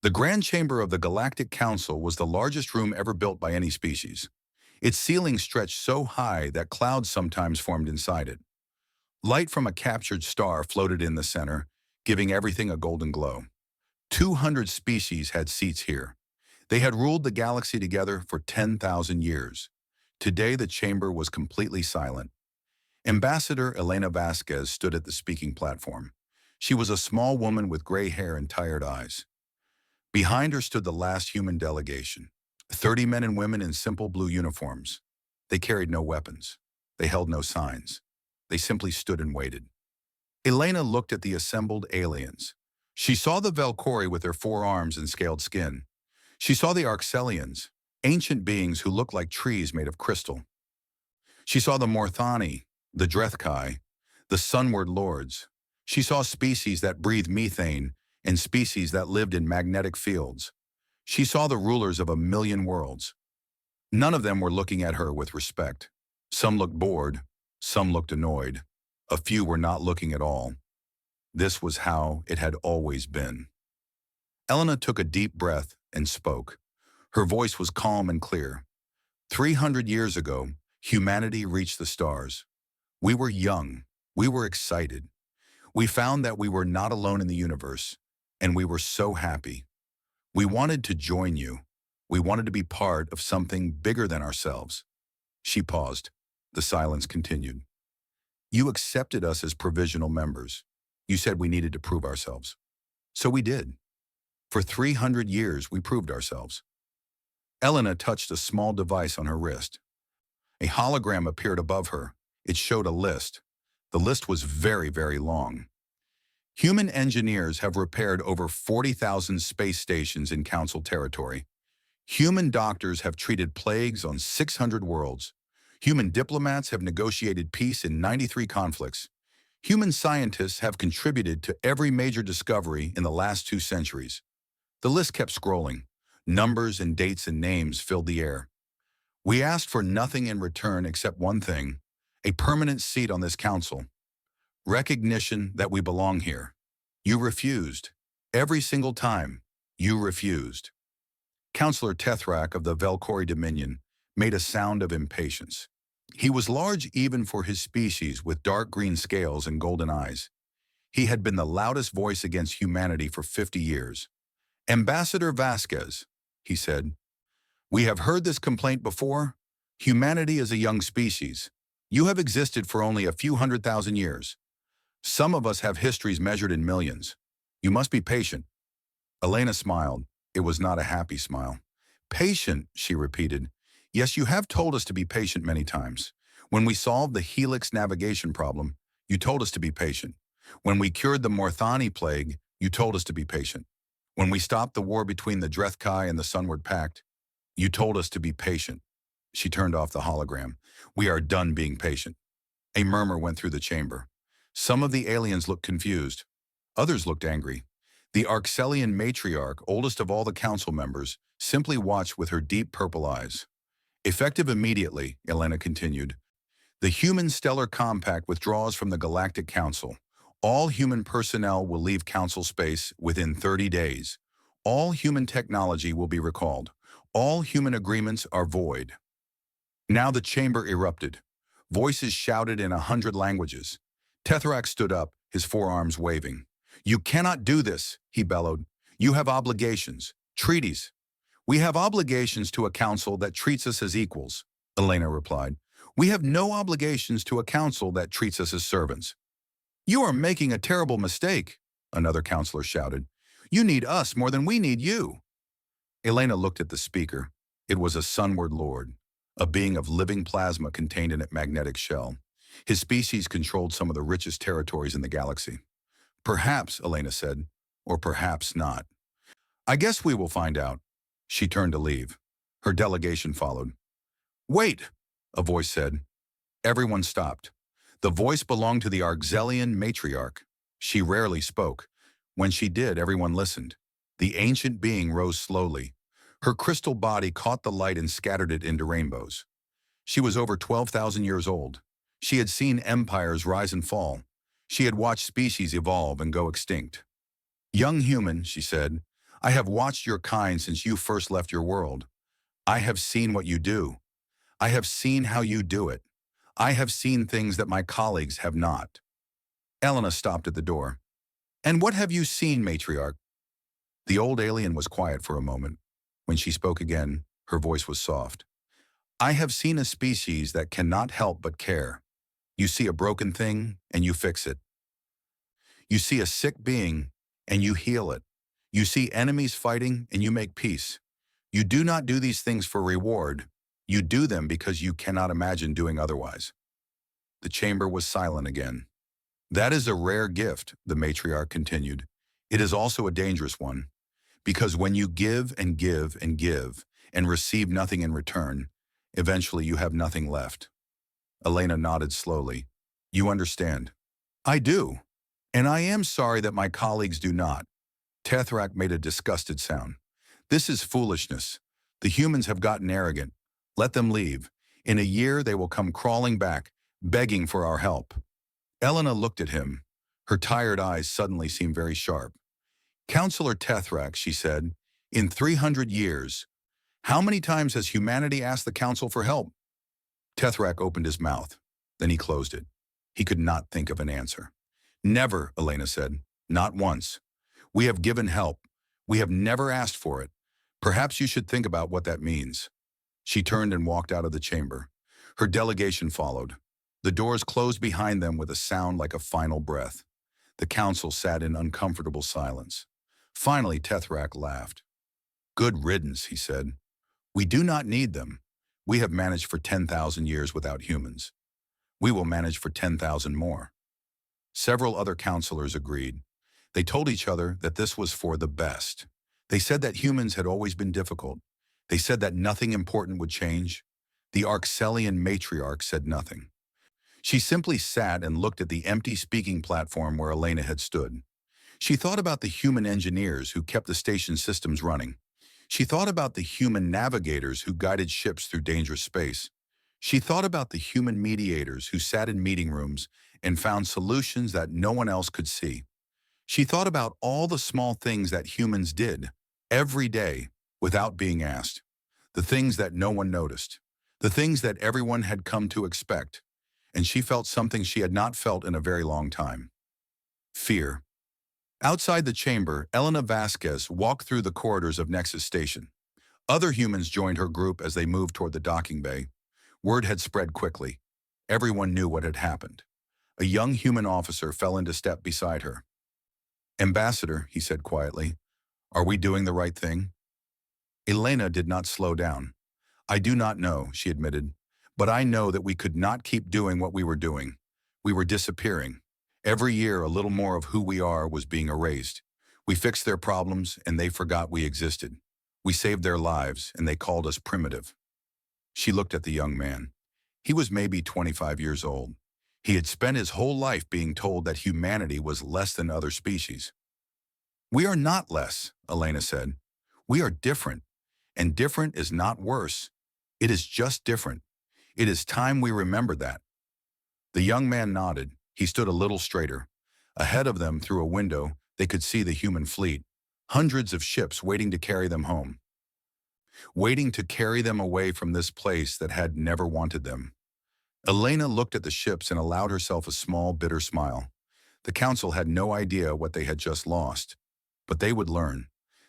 The Grand Chamber of the Galactic Council was the largest room ever built by any species. Its ceiling stretched so high that clouds sometimes formed inside it. Light from a captured star floated in the center, giving everything a golden glow. 200 species had seats here. They had ruled the galaxy together for 10,000 years. Today, the chamber was completely silent. Ambassador Elena Vasquez stood at the speaking platform. She was a small woman with gray hair and tired eyes. Behind her stood the last human delegation, 30 men and women in simple blue uniforms. They carried no weapons. They held no signs. They simply stood and waited. Elena looked at the assembled aliens. She saw the Valkyrie with their 4 arms and scaled skin. She saw the Arxelians, ancient beings who looked like trees made of crystal. She saw the Morthani, the Drethkai, the Sunward Lords. She saw species that breathed methane and species that lived in magnetic fields. She saw the rulers of 1,000,000 worlds. None of them were looking at her with respect. Some looked bored, some looked annoyed. A few were not looking at all. This was how it had always been. Elena took a deep breath and spoke. Her voice was calm and clear. 300 years ago, humanity reached the stars. We were young. We were excited. We found that we were not alone in the universe, and we were so happy. We wanted to join you. We wanted to be part of something bigger than ourselves. She paused. The silence continued. You accepted us as provisional members. You said we needed to prove ourselves. So we did. For 300 years, we proved ourselves. Elena touched a small device on her wrist. A hologram appeared above her. It showed a list. The list was very, very long. Human engineers have repaired over 40,000 space stations in Council territory. Human doctors have treated plagues on 600 worlds. Human diplomats have negotiated peace in 93 conflicts. Human scientists have contributed to every major discovery in the last 2 centuries. The list kept scrolling. Numbers and dates and names filled the air. We asked for nothing in return except one thing, a permanent seat on this council. Recognition that we belong here. You refused. Every single time, you refused. Councillor Tethrak of the Valkyrie Dominion made a sound of impatience. He was large even for his species, with dark green scales and golden eyes. He had been the loudest voice against humanity for 50 years. Ambassador Vasquez, he said, we have heard this complaint before. Humanity is a young species. You have existed for only a few 100,000 years. Some of us have histories measured in millions. You must be patient. Elena smiled. It was not a happy smile. Patient, she repeated. Yes, you have told us to be patient many times. When we solved the Helix navigation problem, you told us to be patient. When we cured the Morthani plague, you told us to be patient. When we stopped the war between the Drethkai and the Sunward Pact, you told us to be patient. She turned off the hologram. We are done being patient. A murmur went through the chamber. Some of the aliens looked confused. Others looked angry. The Arxelian matriarch, oldest of all the council members, simply watched with her deep purple eyes. Effective immediately, Elena continued, the Human Stellar Compact withdraws from the Galactic Council. All human personnel will leave council space within 30 days. All human technology will be recalled. All human agreements are void. Now the chamber erupted. Voices shouted in 100 languages. Tethrak stood up, his forearms waving. You cannot do this, he bellowed. You have obligations, treaties. We have obligations to a council that treats us as equals, Elena replied. We have no obligations to a council that treats us as servants. You are making a terrible mistake, another counselor shouted. You need us more than we need you. Elena looked at the speaker. It was a Sunward Lord, a being of living plasma contained in a magnetic shell. His species controlled some of the richest territories in the galaxy. Perhaps, Elena said, or perhaps not. I guess we will find out. She turned to leave. Her delegation followed. Wait, a voice said. Everyone stopped. The voice belonged to the Arxelian matriarch. She rarely spoke. When she did, everyone listened. The ancient being rose slowly. Her crystal body caught the light and scattered it into rainbows. She was over 12,000 years old. She had seen empires rise and fall. She had watched species evolve and go extinct. Young human, she said, I have watched your kind since you first left your world. I have seen what you do. I have seen how you do it. I have seen things that my colleagues have not. Elena stopped at the door. And what have you seen, matriarch? The old alien was quiet for a moment. When she spoke again, her voice was soft. I have seen a species that cannot help but care. You see a broken thing, and you fix it. You see a sick being, and you heal it. You see enemies fighting, and you make peace. You do not do these things for reward. You do them because you cannot imagine doing otherwise. The chamber was silent again. That is a rare gift, the matriarch continued. It is also a dangerous one, because when you give and give and give and receive nothing in return, eventually you have nothing left. Elena nodded slowly. You understand. I do. And I am sorry that my colleagues do not. Tethrak made a disgusted sound. This is foolishness. The humans have gotten arrogant. Let them leave. In a year they will come crawling back, begging for our help. Elena looked at him. Her tired eyes suddenly seemed very sharp. Counselor Tethrak, she said, in 300 years, how many times has humanity asked the Council for help? Tethrak opened his mouth. Then he closed it. He could not think of an answer. Never, Elena said. Not once. We have given help. We have never asked for it. Perhaps you should think about what that means. She turned and walked out of the chamber. Her delegation followed. The doors closed behind them with a sound like a final breath. The council sat in uncomfortable silence. Finally, Tethrak laughed. Good riddance, he said. We do not need them. We have managed for 10,000 years without humans. We will manage for 10,000 more. Several other counselors agreed. They told each other that this was for the best. They said that humans had always been difficult. They said that nothing important would change. The Arxelian matriarch said nothing. She simply sat and looked at the empty speaking platform where Elena had stood. She thought about the human engineers who kept the station systems running. She thought about the human navigators who guided ships through dangerous space. She thought about the human mediators who sat in meeting rooms and found solutions that no one else could see. She thought about all the small things that humans did, every day, without being asked. The things that no one noticed. The things that everyone had come to expect. And she felt something she had not felt in a very long time. Fear. Outside the chamber, Elena Vasquez walked through the corridors of Nexus Station. Other humans joined her group as they moved toward the docking bay. Word had spread quickly. Everyone knew what had happened. A young human officer fell into step beside her. Ambassador, he said quietly, are we doing the right thing? Elena did not slow down. I do not know, she admitted, but I know that we could not keep doing what we were doing. We were disappearing. Every year, a little more of who we are was being erased. We fixed their problems, and they forgot we existed. We saved their lives, and they called us primitive. She looked at the young man. He was maybe 25 years old. He had spent his whole life being told that humanity was less than other species. We are not less, Elena said. We are different, and different is not worse. It is just different. It is time we remember that. The young man nodded. He stood a little straighter. Ahead of them, through a window, they could see the human fleet. Hundreds of ships waiting to carry them home. Waiting to carry them away from this place that had never wanted them. Elena looked at the ships and allowed herself a small, bitter smile. The council had no idea what they had just lost. But they would learn.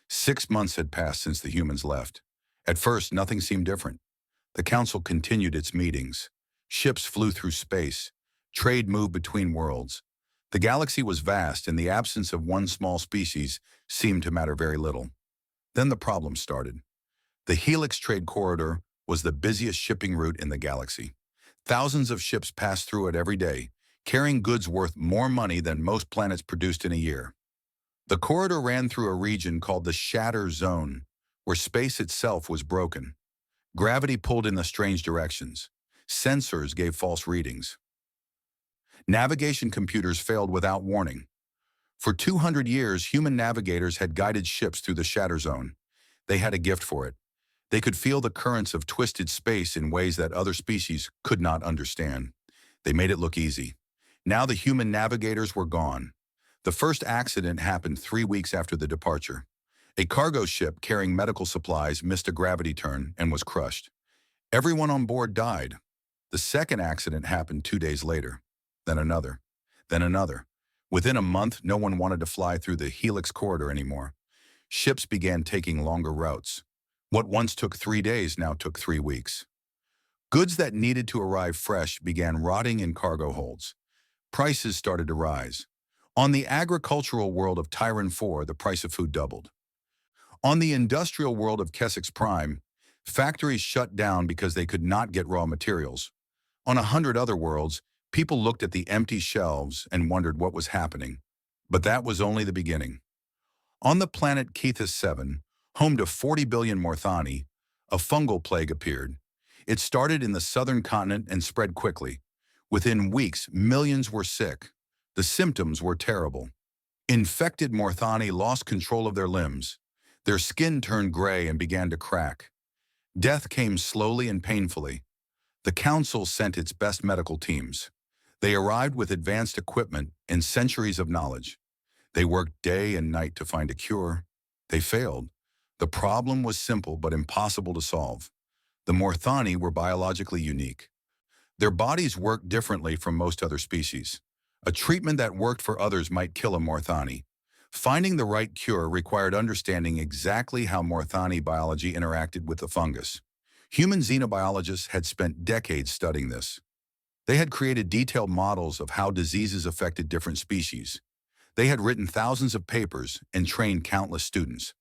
6 months had passed since the humans left. At first, nothing seemed different. The council continued its meetings. Ships flew through space. Trade moved between worlds. The galaxy was vast, and the absence of one small species seemed to matter very little. Then the problem started. The Helix Trade Corridor was the busiest shipping route in the galaxy. Thousands of ships passed through it every day, carrying goods worth more money than most planets produced in a year. The corridor ran through a region called the Shatter Zone, where space itself was broken. Gravity pulled in the strange directions. Sensors gave false readings. Navigation computers failed without warning. For 200 years, human navigators had guided ships through the Shatter Zone. They had a gift for it. They could feel the currents of twisted space in ways that other species could not understand. They made it look easy. Now the human navigators were gone. The first accident happened 3 weeks after the departure. A cargo ship carrying medical supplies missed a gravity turn and was crushed. Everyone on board died. The second accident happened 2 days later. Then another. Then another. Within a month, no one wanted to fly through the Helix corridor anymore. Ships began taking longer routes. What once took 3 days now took 3 weeks. Goods that needed to arrive fresh began rotting in cargo holds. Prices started to rise. On the agricultural world of Tyran 4, the price of food doubled. On the industrial world of Kessex Prime, factories shut down because they could not get raw materials. On 100 other worlds, people looked at the empty shelves and wondered what was happening. But that was only the beginning. On the planet Kethis 7, home to 40 billion Morthani, a fungal plague appeared. It started in the southern continent and spread quickly. Within weeks, millions were sick. The symptoms were terrible. Infected Morthani lost control of their limbs. Their skin turned gray and began to crack. Death came slowly and painfully. The Council sent its best medical teams. They arrived with advanced equipment and centuries of knowledge. They worked day and night to find a cure. They failed. The problem was simple but impossible to solve. The Morthani were biologically unique. Their bodies worked differently from most other species. A treatment that worked for others might kill a Morthani. Finding the right cure required understanding exactly how Morthani biology interacted with the fungus. Human xenobiologists had spent decades studying this. They had created detailed models of how diseases affected different species. They had written thousands of papers and trained countless students.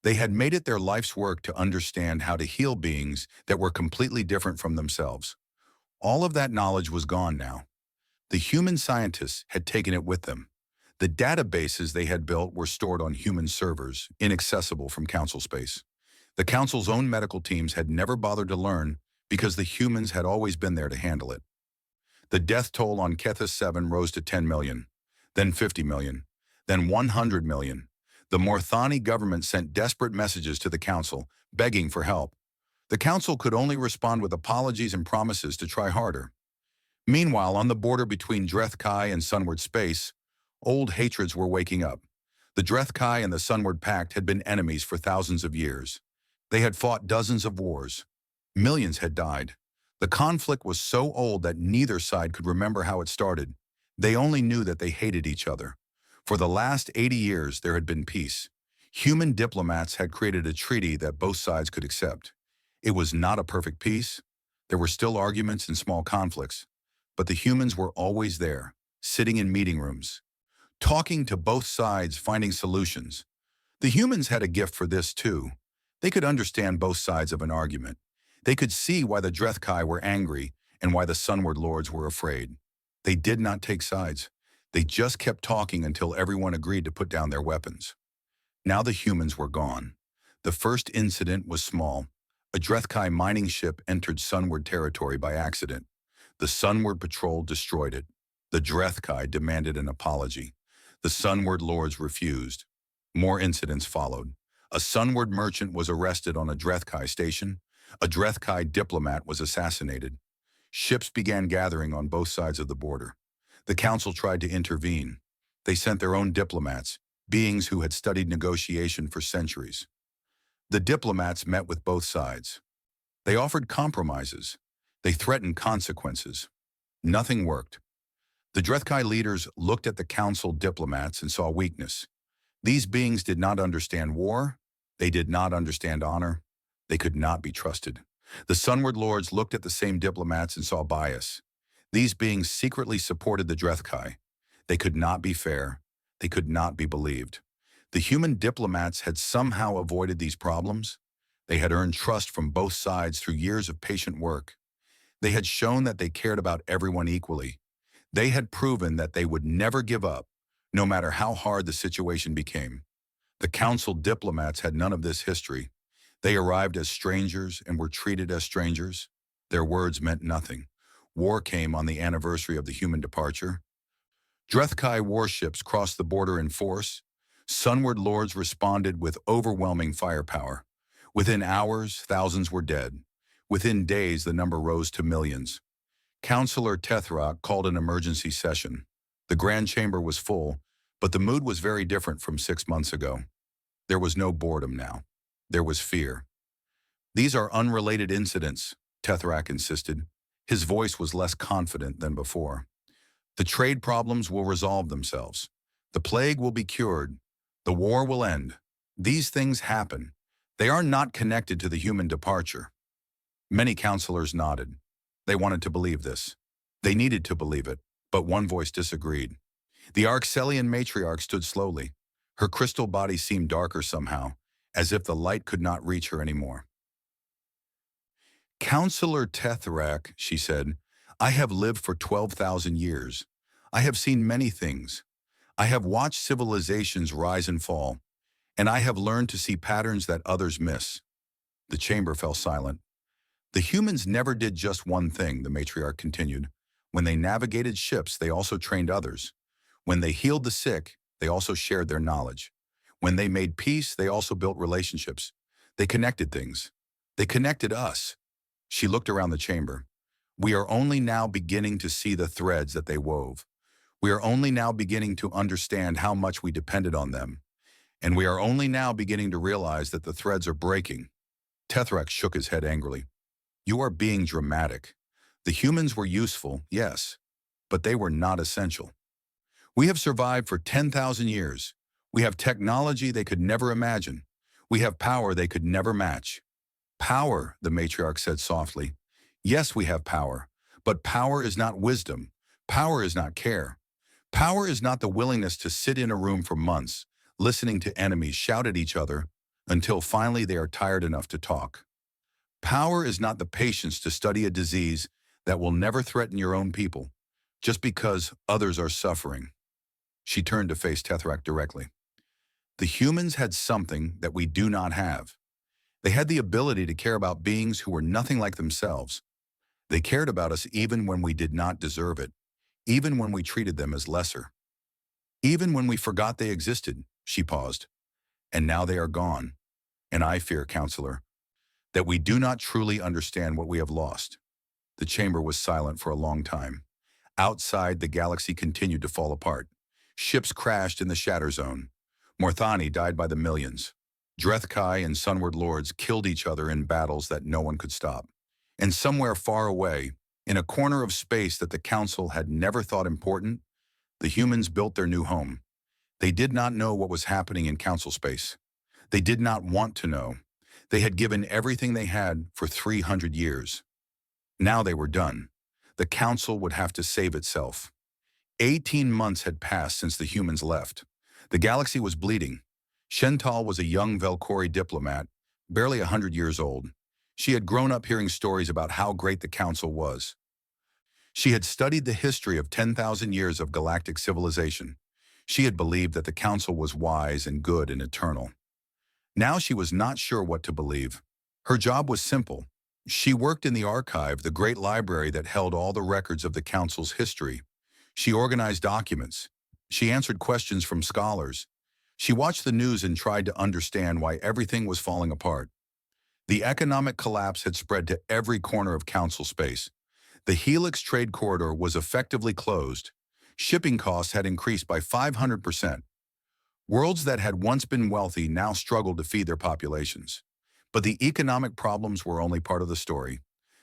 They had made it their life's work to understand how to heal beings that were completely different from themselves. All of that knowledge was gone now. The human scientists had taken it with them. The databases they had built were stored on human servers, inaccessible from Council space. The Council's own medical teams had never bothered to learn because the humans had always been there to handle it. The death toll on Kethis 7 rose to 10 million, then 50 million, then 100 million. The Morthani government sent desperate messages to the Council, begging for help. The Council could only respond with apologies and promises to try harder. Meanwhile, on the border between Drethkai and Sunward Space, old hatreds were waking up. The Drethkai and the Sunward Pact had been enemies for thousands of years. They had fought dozens of wars. Millions had died. The conflict was so old that neither side could remember how it started. They only knew that they hated each other. For the last 80 years, there had been peace. Human diplomats had created a treaty that both sides could accept. It was not a perfect peace. There were still arguments and small conflicts. But the humans were always there, sitting in meeting rooms, talking to both sides, finding solutions. The humans had a gift for this too. They could understand both sides of an argument. They could see why the Drethkai were angry and why the Sunward Lords were afraid. They did not take sides. They just kept talking until everyone agreed to put down their weapons. Now the humans were gone. The first incident was small. A Drethkai mining ship entered Sunward territory by accident. The Sunward Patrol destroyed it. The Drethkai demanded an apology. The Sunward Lords refused. More incidents followed. A Sunward merchant was arrested on a Drethkai station. A Drethkai diplomat was assassinated. Ships began gathering on both sides of the border. The Council tried to intervene. They sent their own diplomats, beings who had studied negotiation for centuries. The diplomats met with both sides. They offered compromises. They threatened consequences. Nothing worked. The Drethkai leaders looked at the Council diplomats and saw weakness. These beings did not understand war. They did not understand honor. They could not be trusted. The Sunward Lords looked at the same diplomats and saw bias. These beings secretly supported the Drethkai. They could not be fair. They could not be believed. The human diplomats had somehow avoided these problems. They had earned trust from both sides through years of patient work. They had shown that they cared about everyone equally. They had proven that they would never give up, no matter how hard the situation became. The Council diplomats had none of this history. They arrived as strangers and were treated as strangers. Their words meant nothing. War came on the anniversary of the human departure. Drethkai warships crossed the border in force. Sunward Lords responded with overwhelming firepower. Within hours, thousands were dead. Within days, the number rose to millions. Councillor Tethrock called an emergency session. The Grand Chamber was full, but the mood was very different from 6 months ago. There was no boredom now. There was fear. These are unrelated incidents, Tethrak insisted. His voice was less confident than before. The trade problems will resolve themselves. The plague will be cured. The war will end. These things happen. They are not connected to the human departure. Many counselors nodded. They wanted to believe this. They needed to believe it, but one voice disagreed. The Arxelian matriarch stood slowly. Her crystal body seemed darker somehow, as if the light could not reach her anymore. Counselor Tethrak, she said, I have lived for 12,000 years. I have seen many things. I have watched civilizations rise and fall, and I have learned to see patterns that others miss. The chamber fell silent. The humans never did just one thing, the matriarch continued. When they navigated ships, they also trained others. When they healed the sick, they also shared their knowledge. When they made peace, they also built relationships. They connected things. They connected us. She looked around the chamber. We are only now beginning to see the threads that they wove. We are only now beginning to understand how much we depended on them. And we are only now beginning to realize that the threads are breaking. Tethrak shook his head angrily. You are being dramatic. The humans were useful, yes, but they were not essential. We have survived for 10,000 years. We have technology they could never imagine. We have power they could never match. Power, the matriarch said softly. Yes, we have power, but power is not wisdom. Power is not care. Power is not the willingness to sit in a room for months, listening to enemies shout at each other until finally they are tired enough to talk. Power is not the patience to study a disease that will never threaten your own people, just because others are suffering. She turned to face Tethrak directly. The humans had something that we do not have. They had the ability to care about beings who were nothing like themselves. They cared about us even when we did not deserve it, even when we treated them as lesser. Even when we forgot they existed, she paused. And now they are gone. And I fear, counselor, that we do not truly understand what we have lost. The chamber was silent for a long time. Outside, the galaxy continued to fall apart. Ships crashed in the shatter zone. Morthani died by the millions. Drethkai and Sunward Lords killed each other in battles that no one could stop. And somewhere far away, in a corner of space that the Council had never thought important, the humans built their new home. They did not know what was happening in Council space. They did not want to know. They had given everything they had for 300 years. Now they were done. The Council would have to save itself. 18 months had passed since the humans left. The galaxy was bleeding. Shental was a young Velkori diplomat, barely 100 years old. She had grown up hearing stories about how great the Council was. She had studied the history of 10,000 years of galactic civilization. She had believed that the Council was wise and good and eternal. Now she was not sure what to believe. Her job was simple. She worked in the archive, the great library that held all the records of the Council's history. She organized documents. She answered questions from scholars. She watched the news and tried to understand why everything was falling apart. The economic collapse had spread to every corner of Council space. The Helix trade corridor was effectively closed. Shipping costs had increased by 500%. Worlds that had once been wealthy now struggled to feed their populations. But the economic problems were only part of the story.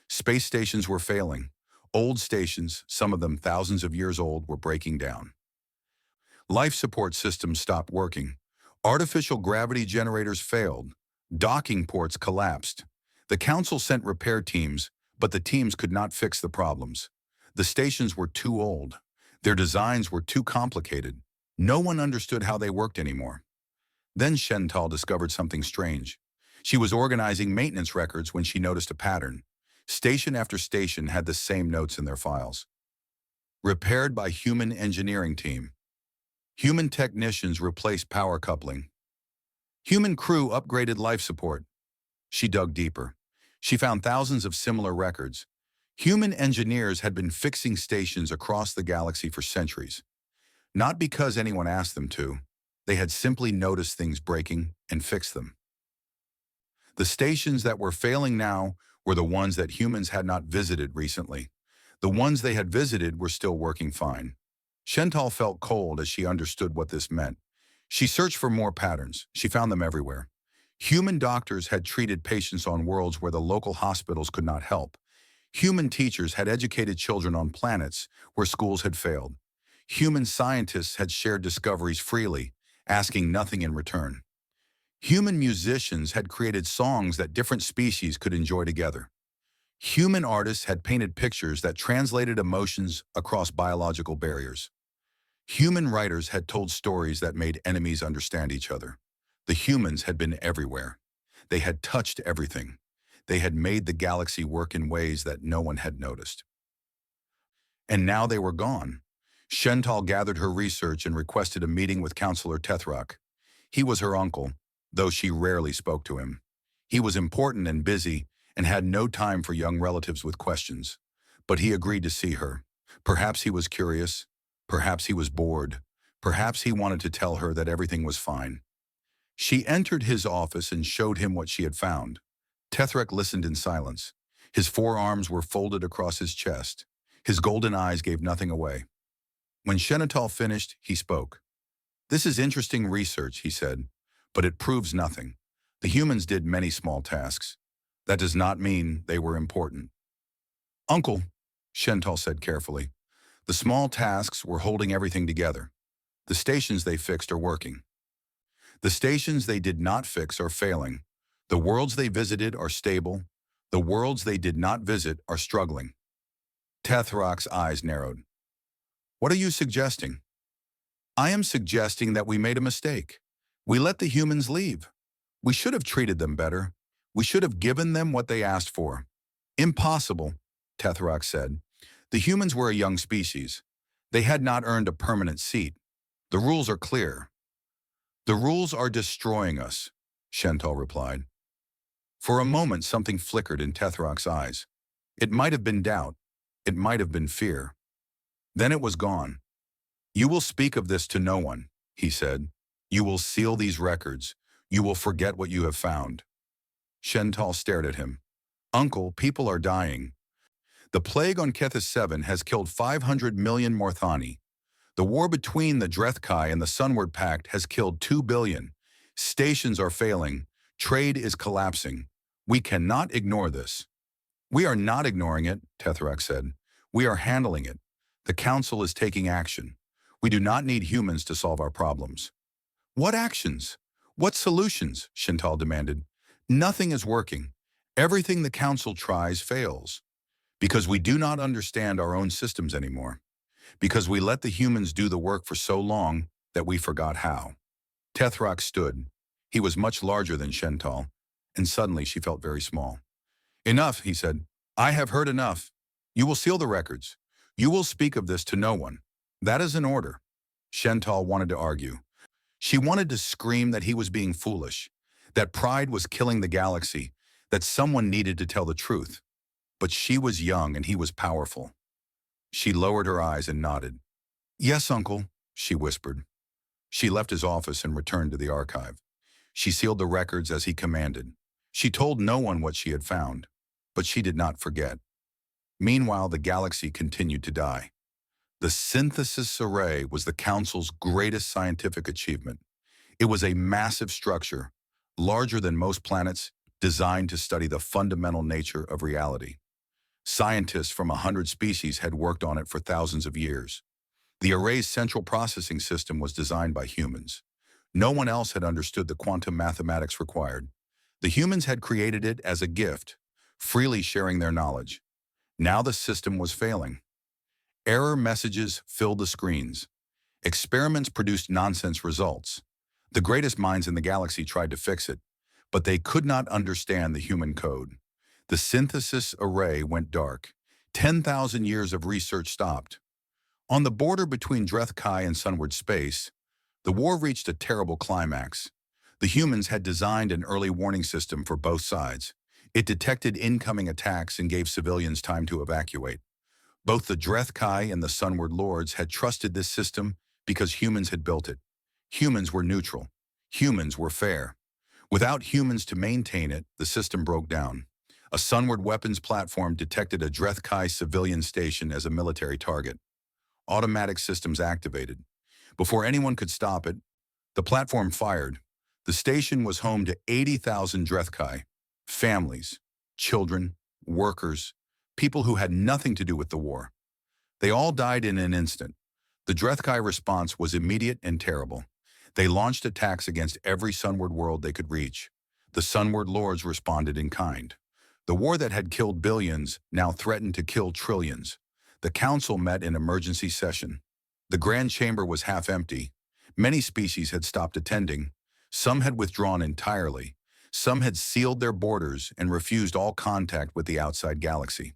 Space stations were failing. Old stations, some of them thousands of years old, were breaking down. Life support systems stopped working. Artificial gravity generators failed. Docking ports collapsed. The Council sent repair teams, but the teams could not fix the problems. The stations were too old. Their designs were too complicated. No one understood how they worked anymore. Then Shental discovered something strange. She was organizing maintenance records when she noticed a pattern. Station after station had the same notes in their files. Repaired by human engineering team. Human technicians replaced power coupling. Human crew upgraded life support. She dug deeper. She found thousands of similar records. Human engineers had been fixing stations across the galaxy for centuries. Not because anyone asked them to. They had simply noticed things breaking and fixed them. The stations that were failing now were the ones that humans had not visited recently. The ones they had visited were still working fine. Shental felt cold as she understood what this meant. She searched for more patterns. She found them everywhere. Human doctors had treated patients on worlds where the local hospitals could not help. Human teachers had educated children on planets where schools had failed. Human scientists had shared discoveries freely, asking nothing in return. Human musicians had created songs that different species could enjoy together. Human artists had painted pictures that translated emotions across biological barriers. Human writers had told stories that made enemies understand each other. The humans had been everywhere. They had touched everything. They had made the galaxy work in ways that no one had noticed. And now they were gone. Shental gathered her research and requested a meeting with Counselor Tethrak. He was her uncle, though she rarely spoke to him. He was important and busy and had no time for young relatives with questions. But he agreed to see her. Perhaps he was curious. Perhaps he was bored. Perhaps he wanted to tell her that everything was fine. She entered his office and showed him what she had found. Tethrak listened in silence. His forearms were folded across his chest. His golden eyes gave nothing away. When Shenital finished, he spoke. "This is interesting research," he said, "but it proves nothing. The humans did many small tasks. That does not mean they were important." "Uncle," Shental said carefully, "the small tasks were holding everything together. The stations they fixed are working. The stations they did not fix are failing. The worlds they visited are stable. The worlds they did not visit are struggling." Tethrak's eyes narrowed. "What are you suggesting?" "I am suggesting that we made a mistake. We let the humans leave. We should have treated them better. We should have given them what they asked for." "Impossible," Tethrak said. "The humans were a young species. They had not earned a permanent seat. The rules are clear." "The rules are destroying us," Shental replied. For a moment, something flickered in Tethrak's eyes. It might have been doubt. It might have been fear. Then it was gone. "You will speak of this to no one," he said. "You will seal these records. You will forget what you have found." Shental stared at him. "Uncle, people are dying. The plague on Kethis 7 has killed 500 million Morthani. The war between the Drethkai and the Sunward Pact has killed 2 billion. Stations are failing. Trade is collapsing. We cannot ignore this." "We are not ignoring it," Tethrak said. "We are handling it. The Council is taking action. We do not need humans to solve our problems." "What actions? What solutions?" Shental demanded. "Nothing is working. Everything the Council tries fails. Because we do not understand our own systems anymore. Because we let the humans do the work for so long that we forgot how." Tethrak stood. He was much larger than Shental, and suddenly she felt very small. "Enough," he said. "I have heard enough. You will seal the records. You will speak of this to no one. That is an order." Shental wanted to argue. She wanted to scream that he was being foolish, that pride was killing the galaxy, that someone needed to tell the truth. But she was young and he was powerful. She lowered her eyes and nodded. "Yes, Uncle," she whispered. She left his office and returned to the archive. She sealed the records as he commanded. She told no one what she had found, but she did not forget. Meanwhile, the galaxy continued to die. The synthesis array was the Council's greatest scientific achievement. It was a massive structure, larger than most planets, designed to study the fundamental nature of reality. Scientists from 100 species had worked on it for thousands of years. The array's central processing system was designed by humans. No one else had understood the quantum mathematics required. The humans had created it as a gift, freely sharing their knowledge. Now the system was failing. Error messages filled the screens. Experiments produced nonsense results. The greatest minds in the galaxy tried to fix it, but they could not understand the human code. The synthesis array went dark. 10,000 years of research stopped. On the border between Drethkai and Sunward space, the war reached a terrible climax. The humans had designed an early warning system for both sides. It detected incoming attacks and gave civilians time to evacuate. Both the Drethkai and the Sunward Lords had trusted this system because humans had built it. Humans were neutral. Humans were fair. Without humans to maintain it, the system broke down. A Sunward weapons platform detected a Drethkai civilian station as a military target. Automatic systems activated. Before anyone could stop it, The platform fired. The station was home to 80,000 Drethkai, families, children, workers, people who had nothing to do with the war. They all died in an instant. The Drethkai response was immediate and terrible. They launched attacks against every Sunward world they could reach. The Sunward lords responded in kind. The war that had killed billions now threatened to kill trillions. The council met in emergency session. The Grand Chamber was half empty. Many species had stopped attending. Some had withdrawn entirely. Some had sealed their borders and refused all contact with the outside galaxy.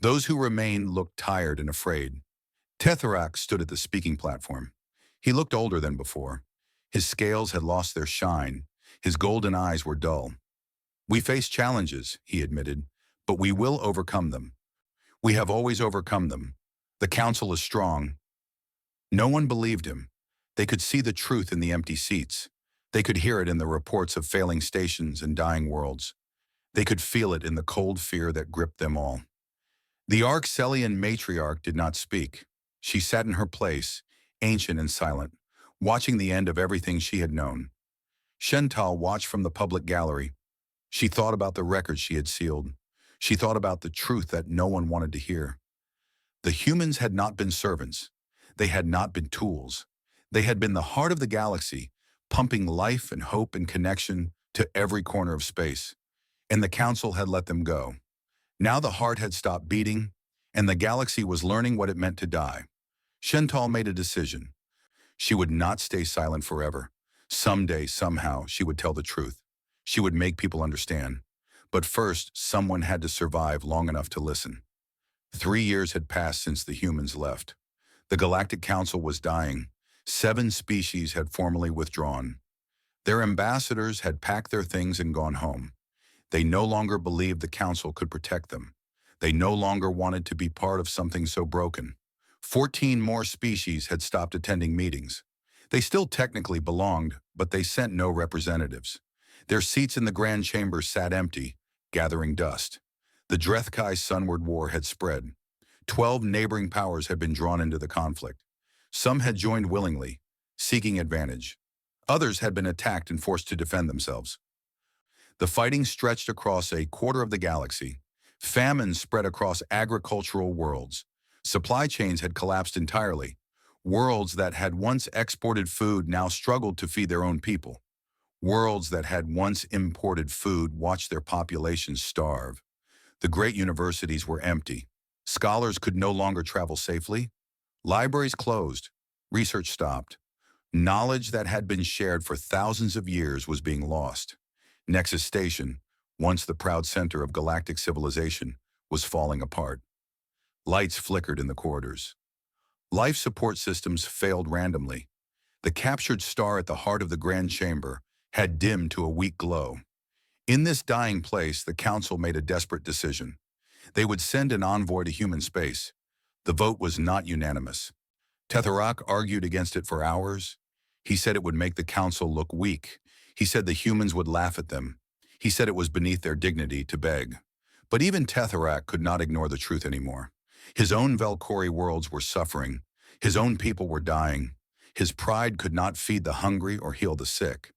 Those who remained looked tired and afraid. Tetherac stood at the speaking platform. He looked older than before. His scales had lost their shine. His golden eyes were dull. "We face challenges," he admitted, "but we will overcome them. We have always overcome them. The council is strong." No one believed him. They could see the truth in the empty seats. They could hear it in the reports of failing stations and dying worlds. They could feel it in the cold fear that gripped them all. The Arxelian matriarch did not speak. She sat in her place, ancient and silent, watching the end of everything she had known. Shental watched from the public gallery. She thought about the records she had sealed. She thought about the truth that no one wanted to hear. The humans had not been servants. They had not been tools. They had been the heart of the galaxy, pumping life and hope and connection to every corner of space. And the council had let them go. Now the heart had stopped beating, and the galaxy was learning what it meant to die. Shental made a decision. She would not stay silent forever. Someday, somehow, she would tell the truth. She would make people understand. But first, someone had to survive long enough to listen. 3 years had passed since the humans left. The Galactic Council was dying. 7 species had formally withdrawn. Their ambassadors had packed their things and gone home. They no longer believed the Council could protect them. They no longer wanted to be part of something so broken. 14 more species had stopped attending meetings. They still technically belonged, but they sent no representatives. Their seats in the Grand Chamber sat empty, gathering dust. The Drethkai Sunward War had spread. 12 neighboring powers had been drawn into the conflict. Some had joined willingly, seeking advantage. Others had been attacked and forced to defend themselves. The fighting stretched across a quarter of the galaxy. Famine spread across agricultural worlds. Supply chains had collapsed entirely. Worlds that had once exported food now struggled to feed their own people. Worlds that had once imported food watched their populations starve. The great universities were empty. Scholars could no longer travel safely. Libraries closed. Research stopped. Knowledge that had been shared for thousands of years was being lost. Nexus Station, once the proud center of galactic civilization, was falling apart. Lights flickered in the corridors. Life support systems failed randomly. The captured star at the heart of the Grand Chamber had dimmed to a weak glow. In this dying place, the Council made a desperate decision. They would send an envoy to human space. The vote was not unanimous. Tetherac argued against it for hours. He said it would make the Council look weak. He said the humans would laugh at them. He said it was beneath their dignity to beg. But even Tetherac could not ignore the truth anymore. His own Valkyrie worlds were suffering. His own people were dying. His pride could not feed the hungry or heal the sick.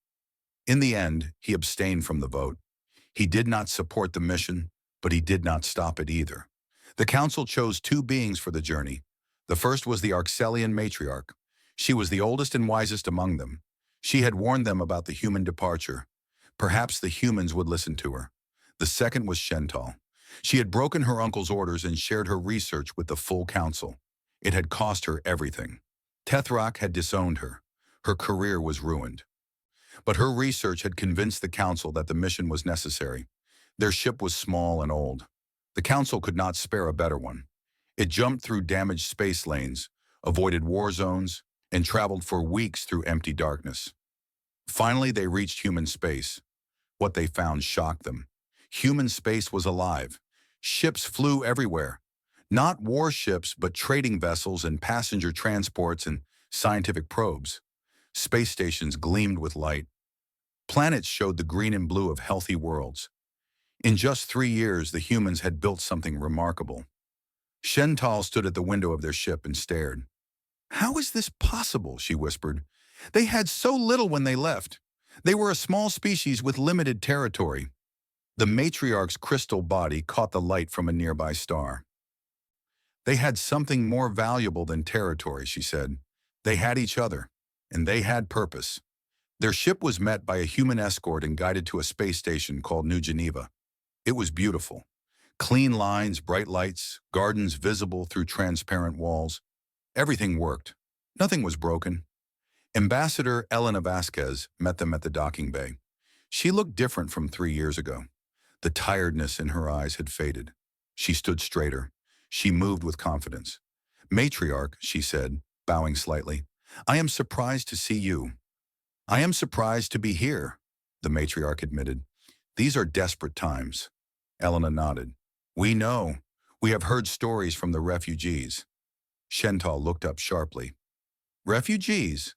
In the end, he abstained from the vote. He did not support the mission, but he did not stop it either. The Council chose 2 beings for the journey. The first was the Arxelian matriarch. She was the oldest and wisest among them. She had warned them about the human departure. Perhaps the humans would listen to her. The second was Shental. She had broken her uncle's orders and shared her research with the full council. It had cost her everything. Tetherac had disowned her. Her career was ruined. But her research had convinced the council that the mission was necessary. Their ship was small and old. The council could not spare a better one. It jumped through damaged space lanes, avoided war zones, and traveled for weeks through empty darkness. Finally, they reached human space. What they found shocked them. Human space was alive. Ships flew everywhere. Not warships, but trading vessels and passenger transports and scientific probes. Space stations gleamed with light. Planets showed the green and blue of healthy worlds. In just 3 years, the humans had built something remarkable. Shental stood at the window of their ship and stared. "How is this possible?" she whispered. They had so little when they left. They were a small species with limited territory. The matriarch's crystal body caught the light from a nearby star. They had something more valuable than territory, she said. They had each other, and they had purpose. Their ship was met by a human escort and guided to a space station called New Geneva. It was beautiful. Clean lines, bright lights, gardens visible through transparent walls. Everything worked. Nothing was broken. Ambassador Elena Vasquez met them at the docking bay. She looked different from 3 years ago. The tiredness in her eyes had faded. She stood straighter. She moved with confidence. Matriarch, she said, bowing slightly, I am surprised to see you. I am surprised to be here, the matriarch admitted. These are desperate times. Elena nodded. We know. We have heard stories from the refugees. Shental looked up sharply. Refugees?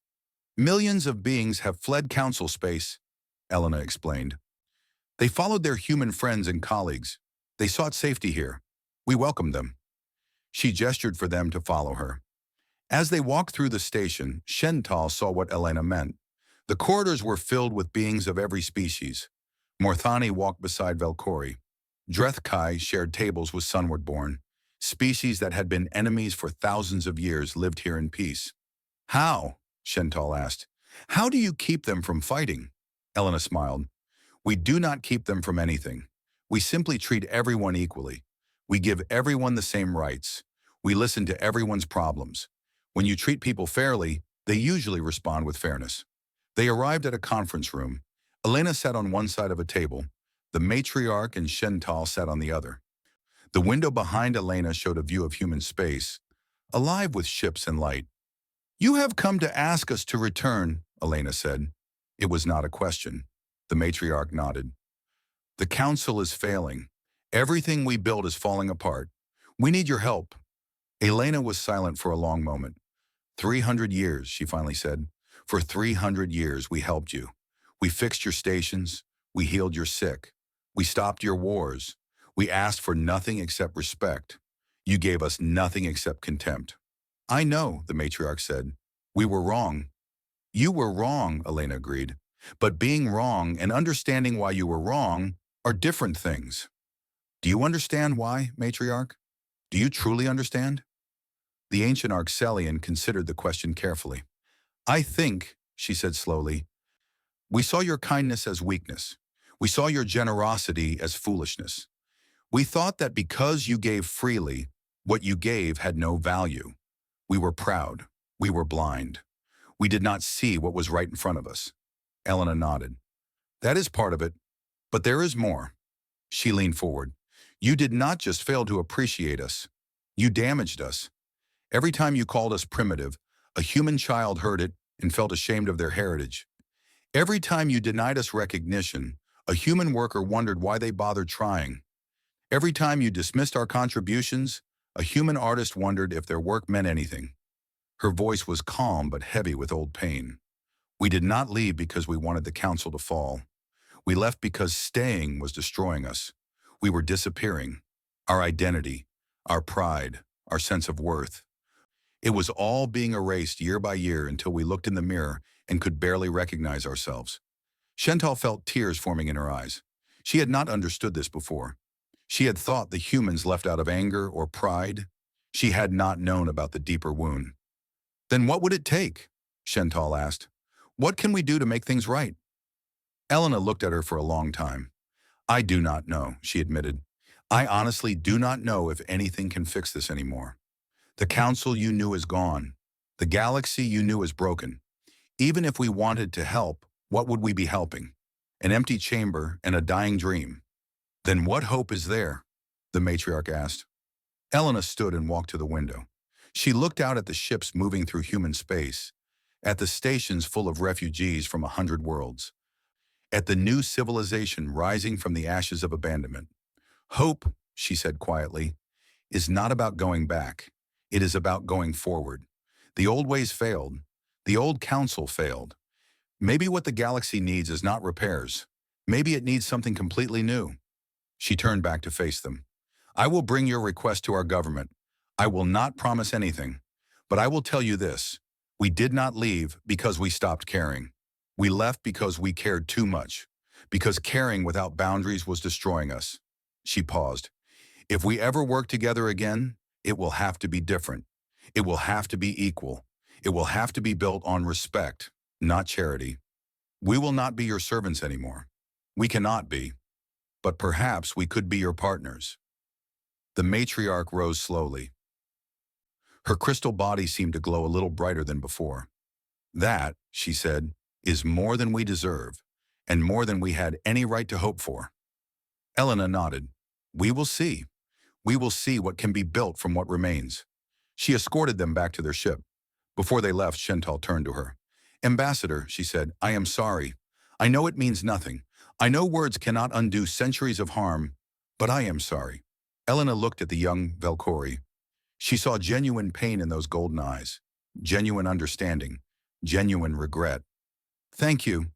Millions of beings have fled council space, Elena explained. They followed their human friends and colleagues. They sought safety here. We welcomed them. She gestured for them to follow her. As they walked through the station, Shental saw what Elena meant. The corridors were filled with beings of every species. Morthani walked beside Velkori. Drethkai shared tables with Sunward-born. Species that had been enemies for thousands of years lived here in peace. How? Shental asked. How do you keep them from fighting? Elena smiled. We do not keep them from anything. We simply treat everyone equally. We give everyone the same rights. We listen to everyone's problems. When you treat people fairly, they usually respond with fairness. They arrived at a conference room. Elena sat on one side of a table. The matriarch and Shental sat on the other. The window behind Elena showed a view of human space, alive with ships and light. You have come to ask us to return, Elena said. It was not a question. The matriarch nodded. The council is failing. Everything we build is falling apart. We need your help. Elena was silent for a long moment. 300 years, she finally said. For 300 years, we helped you. We fixed your stations. We healed your sick. We stopped your wars. We asked for nothing except respect. You gave us nothing except contempt. I know, the matriarch said. We were wrong. You were wrong, Elena agreed. But being wrong and understanding why you were wrong are different things. Do you understand why, matriarch? Do you truly understand? The ancient Arxelian considered the question carefully. I think, she said slowly, we saw your kindness as weakness. We saw your generosity as foolishness. We thought that because you gave freely, what you gave had no value. We were proud. We were blind. We did not see what was right in front of us. Elena nodded. That is part of it, but there is more. She leaned forward. You did not just fail to appreciate us. You damaged us. Every time you called us primitive, a human child heard it and felt ashamed of their heritage. Every time you denied us recognition, a human worker wondered why they bothered trying. Every time you dismissed our contributions, a human artist wondered if their work meant anything. Her voice was calm but heavy with old pain. We did not leave because we wanted the council to fall. We left because staying was destroying us. We were disappearing. Our identity, our pride, our sense of worth. It was all being erased year by year until we looked in the mirror and could barely recognize ourselves. Shental felt tears forming in her eyes. She had not understood this before. She had thought the humans left out of anger or pride. She had not known about the deeper wound. Then what would it take? Shental asked. What can we do to make things right? Elena looked at her for a long time. I do not know, she admitted. I honestly do not know if anything can fix this anymore. The council you knew is gone. The galaxy you knew is broken. Even if we wanted to help, what would we be helping? An empty chamber and a dying dream. Then what hope is there? The matriarch asked. Elena stood and walked to the window. She looked out at the ships moving through human space, at the stations full of refugees from 100 worlds, at the new civilization rising from the ashes of abandonment. Hope, she said quietly, is not about going back. It is about going forward. The old ways failed. The old council failed. Maybe what the galaxy needs is not repairs. Maybe it needs something completely new. She turned back to face them. I will bring your request to our government. I will not promise anything, but I will tell you this. We did not leave because we stopped caring. We left because we cared too much, because caring without boundaries was destroying us. She paused. If we ever work together again, it will have to be different. It will have to be equal. It will have to be built on respect, not charity. We will not be your servants anymore. We cannot be, but perhaps we could be your partners. The matriarch rose slowly. Her crystal body seemed to glow a little brighter than before. That, she said, is more than we deserve, and more than we had any right to hope for. Elena nodded. We will see. We will see what can be built from what remains. She escorted them back to their ship. Before they left, Shental turned to her. Ambassador, she said, I am sorry. I know it means nothing. I know words cannot undo centuries of harm, but I am sorry. Elena looked at the young Valkyrie. She saw genuine pain in those golden eyes, genuine understanding, genuine regret. Thank you,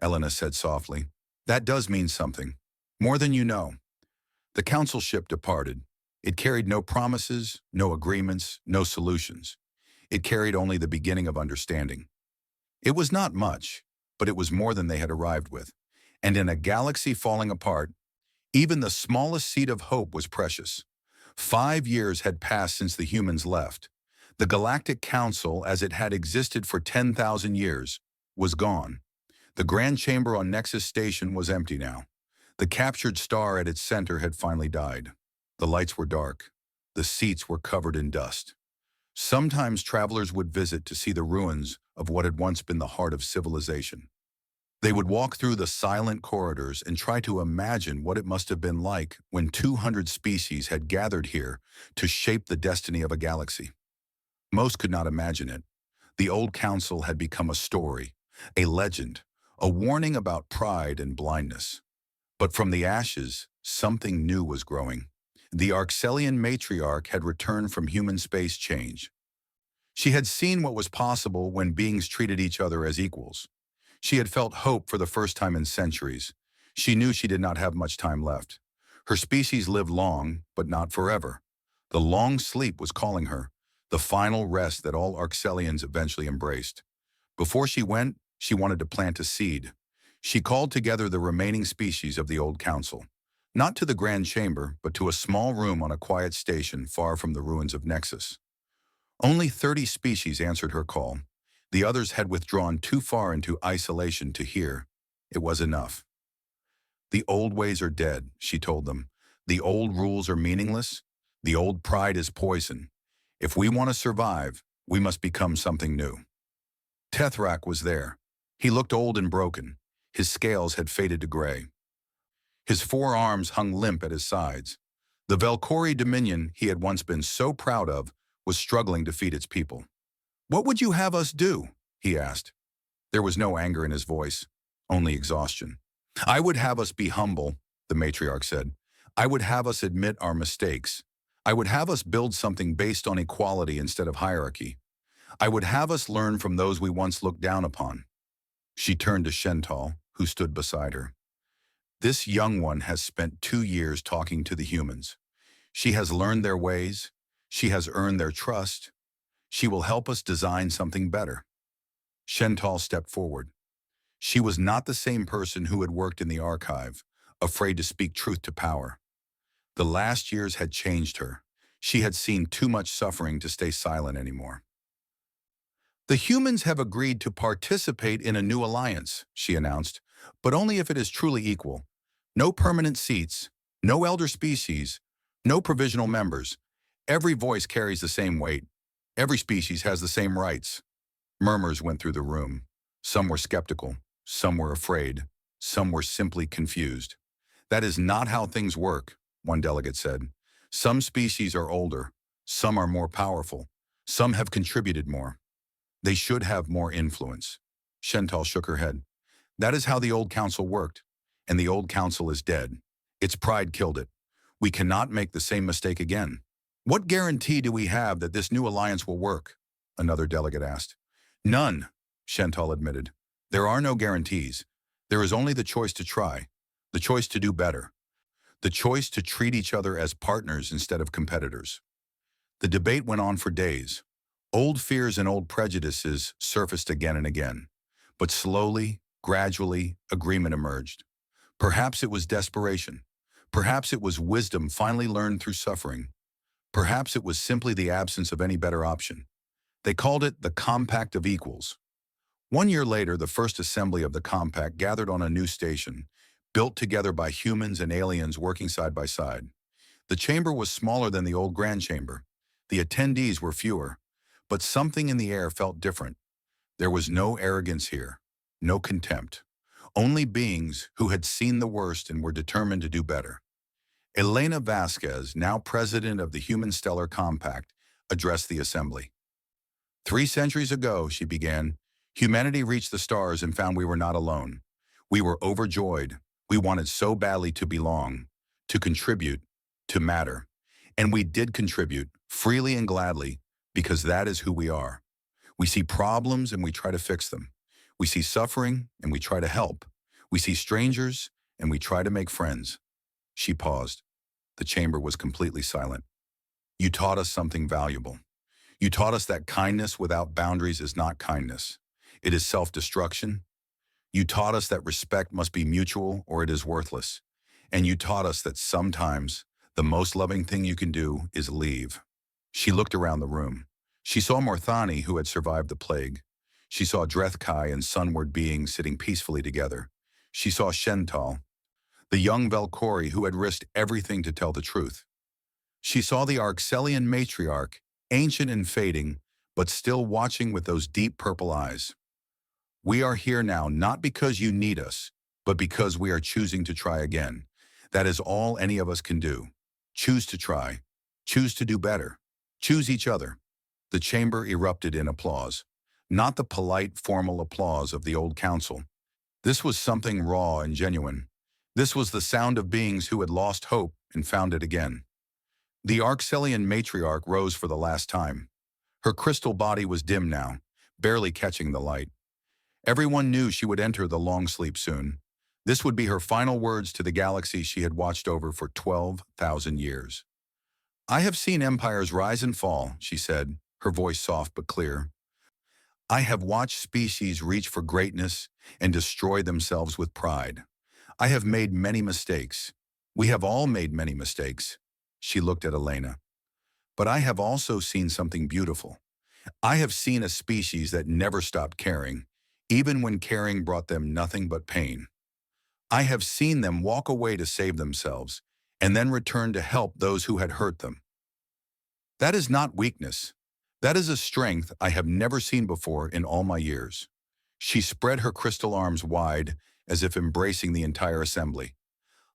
Elena said softly. That does mean something. More than you know. The council ship departed. It carried no promises, no agreements, no solutions. It carried only the beginning of understanding. It was not much, but it was more than they had arrived with. And in a galaxy falling apart, even the smallest seed of hope was precious. 5 years had passed since the humans left. The Galactic Council, as it had existed for 10,000 years, was gone. The Grand Chamber on Nexus Station was empty now. The captured star at its center had finally died. The lights were dark. The seats were covered in dust. Sometimes travelers would visit to see the ruins of what had once been the heart of civilization. They would walk through the silent corridors and try to imagine what it must have been like when 200 species had gathered here to shape the destiny of a galaxy. Most could not imagine it. The old council had become a story, a legend, a warning about pride and blindness. But from the ashes, something new was growing. The Arxelian matriarch had returned from human space change. She had seen what was possible when beings treated each other as equals. She had felt hope for the first time in centuries. She knew she did not have much time left. Her species lived long, but not forever. The long sleep was calling her, the final rest that all Arxelians eventually embraced. Before she went, she wanted to plant a seed. She called together the remaining species of the old council, not to the Grand Chamber, but to a small room on a quiet station far from the ruins of Nexus. Only 30 species answered her call. The others had withdrawn too far into isolation to hear. It was enough. The old ways are dead, she told them. The old rules are meaningless. The old pride is poison. If we want to survive, we must become something new. Tethrak was there. He looked old and broken. His scales had faded to gray. His 4 arms hung limp at his sides. The Valkyrie dominion he had once been so proud of was struggling to feed its people. What would you have us do? He asked. There was no anger in his voice, only exhaustion. I would have us be humble, the matriarch said. I would have us admit our mistakes. I would have us build something based on equality instead of hierarchy. I would have us learn from those we once looked down upon. She turned to Shental, who stood beside her. This young one has spent 2 years talking to the humans. She has learned their ways. She has earned their trust. She will help us design something better. Shental stepped forward. She was not the same person who had worked in the archive, afraid to speak truth to power. The last years had changed her. She had seen too much suffering to stay silent anymore. The humans have agreed to participate in a new alliance, she announced, but only if it is truly equal. No permanent seats, no elder species, no provisional members. Every voice carries the same weight. Every species has the same rights. Murmurs went through the room. Some were skeptical. Some were afraid. Some were simply confused. That is not how things work, one delegate said. Some species are older. Some are more powerful. Some have contributed more. They should have more influence. Shental shook her head. That is how the old council worked, and the old council is dead. Its pride killed it. We cannot make the same mistake again. What guarantee do we have that this new alliance will work? Another delegate asked. None, Shental admitted. There are no guarantees. There is only the choice to try, the choice to do better, the choice to treat each other as partners instead of competitors. The debate went on for days. Old fears and old prejudices surfaced again and again. But slowly, gradually, agreement emerged. Perhaps it was desperation. Perhaps it was wisdom finally learned through suffering. Perhaps it was simply the absence of any better option. They called it the Compact of Equals. 1 year later, the first assembly of the Compact gathered on a new station, built together by humans and aliens working side by side. The chamber was smaller than the old Grand Chamber. The attendees were fewer, but something in the air felt different. There was no arrogance here, no contempt, only beings who had seen the worst and were determined to do better. Elena Vasquez, now president of the Human Stellar Compact, addressed the assembly. 3 centuries ago, she began, humanity reached the stars and found we were not alone. We were overjoyed. We wanted so badly to belong, to contribute, to matter. And we did contribute, freely and gladly, because that is who we are. We see problems and we try to fix them. We see suffering and we try to help. We see strangers and we try to make friends. She paused. The chamber was completely silent. You taught us something valuable. You taught us that kindness without boundaries is not kindness. It is self-destruction. You taught us that respect must be mutual or it is worthless. And you taught us that sometimes the most loving thing you can do is leave. She looked around the room. She saw Morthani, who had survived the plague. She saw Drethkai and Sunward beings sitting peacefully together. She saw Shental, the young Velkori who had risked everything to tell the truth. She saw the Arxelian matriarch, ancient and fading, but still watching with those deep purple eyes. We are here now not because you need us, but because we are choosing to try again. That is all any of us can do. Choose to try. Choose to do better. Choose each other. The chamber erupted in applause. Not the polite, formal applause of the old council. This was something raw and genuine. This was the sound of beings who had lost hope and found it again. The Arxelian matriarch rose for the last time. Her crystal body was dim now, barely catching the light. Everyone knew she would enter the long sleep soon. This would be her final words to the galaxy she had watched over for 12,000 years. I have seen empires rise and fall, she said, her voice soft but clear. I have watched species reach for greatness and destroy themselves with pride. I have made many mistakes. We have all made many mistakes. She looked at Elena. But I have also seen something beautiful. I have seen a species that never stopped caring, even when caring brought them nothing but pain. I have seen them walk away to save themselves, and then return to help those who had hurt them. That is not weakness. That is a strength I have never seen before in all my years. She spread her crystal arms wide, as if embracing the entire assembly.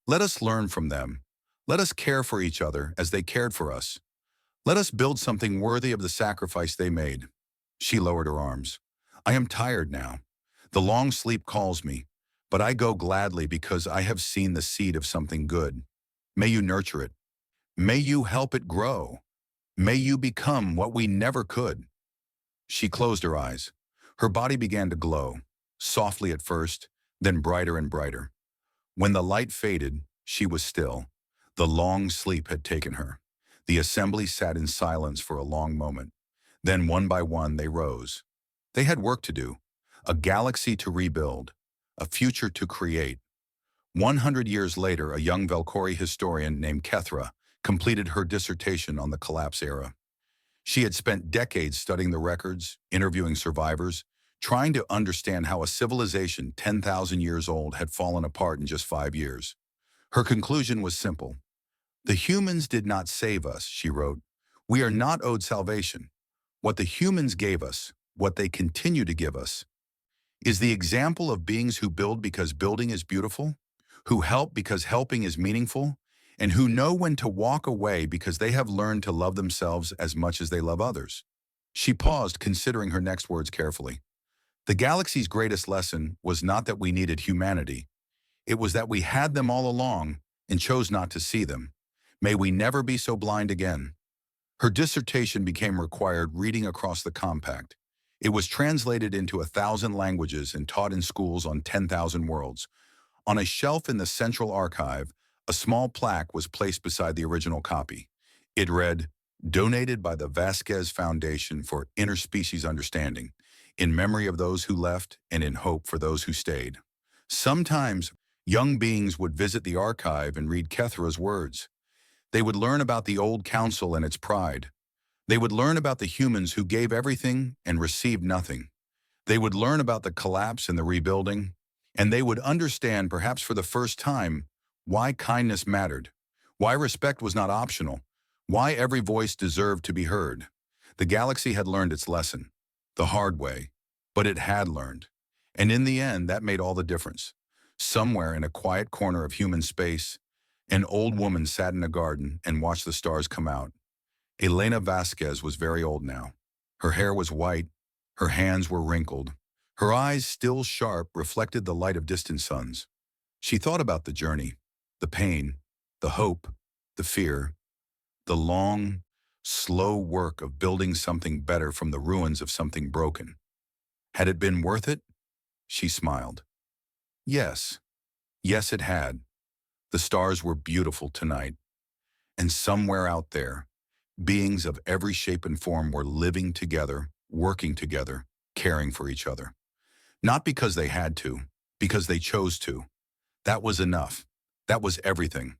Let us learn from them. Let us care for each other as they cared for us. Let us build something worthy of the sacrifice they made. She lowered her arms. I am tired now. The long sleep calls me, but I go gladly because I have seen the seed of something good. May you nurture it. May you help it grow. May you become what we never could. She closed her eyes. Her body began to glow, softly at first, then brighter and brighter. When the light faded, she was still. The long sleep had taken her. The assembly sat in silence for a long moment. Then one by one they rose. They had work to do, a galaxy to rebuild, a future to create. 100 years later, a young Velkori historian named Kethra completed her dissertation on the collapse era. She had spent decades studying the records, interviewing survivors, trying to understand how a civilization 10,000 years old had fallen apart in just 5 years. Her conclusion was simple. The humans did not save us, she wrote. We are not owed salvation. What the humans gave us, what they continue to give us, is the example of beings who build because building is beautiful, who help because helping is meaningful, and who know when to walk away because they have learned to love themselves as much as they love others. She paused, considering her next words carefully. The galaxy's greatest lesson was not that we needed humanity. It was that we had them all along and chose not to see them. May we never be so blind again. Her dissertation became required reading across the compact. It was translated into 1,000 languages and taught in schools on 10,000 worlds. On a shelf in the central archive, a small plaque was placed beside the original copy. It read, donated by the Vasquez Foundation for Interspecies Understanding, in memory of those who left and in hope for those who stayed. Sometimes, young beings would visit the archive and read Kethra's words. They would learn about the old council and its pride. They would learn about the humans who gave everything and received nothing. They would learn about the collapse and the rebuilding, and they would understand, perhaps for the first time, why kindness mattered, why respect was not optional, why every voice deserved to be heard. The galaxy had learned its lesson, the hard way, but it had learned. And in the end, that made all the difference. Somewhere in a quiet corner of human space, an old woman sat in a garden and watched the stars come out. Elena Vasquez was very old now. Her hair was white, her hands were wrinkled. Her eyes, still sharp, reflected the light of distant suns. She thought about the journey, the pain, the hope, the fear, the long, slow work of building something better from the ruins of something broken. Had it been worth it? She smiled. Yes, yes it had. The stars were beautiful tonight. And somewhere out there, beings of every shape and form were living together, working together, caring for each other. Not because they had to, because they chose to. That was enough. That was everything.